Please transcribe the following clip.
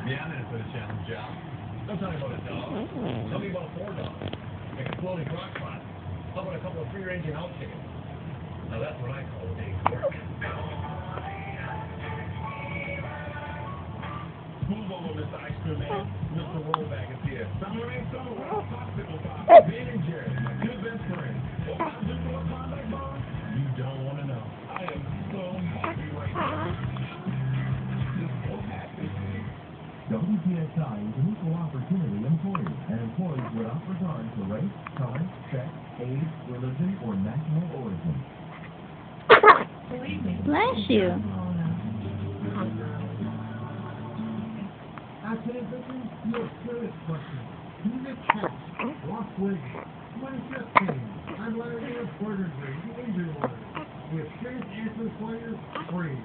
Yeah, I'm in for the challenge, Job. Don't tell me about a dog. Tell me about 4 dogs. Make a floating crock pot. How about a couple of free-range and out chickens? Now that's what I call a day's work. Move over, Mr. Ice Cream Man. Mr. Rollback is here. Summer ain't summer without popsicle pop. Ben and Jerry, my two best friends. What I do to a contact bar? You don't want to know. I am so happy right now. So happy. WPSI is an equal opportunity employer, and employees without regard to race, color, sex, age, religion, or national origin. Bless you. Accident victim? No, serious question. Do you get checks? Lost wages? Money just paid? I'm Larry Burger Grade, the injury lawyer. With serious answers for you, free.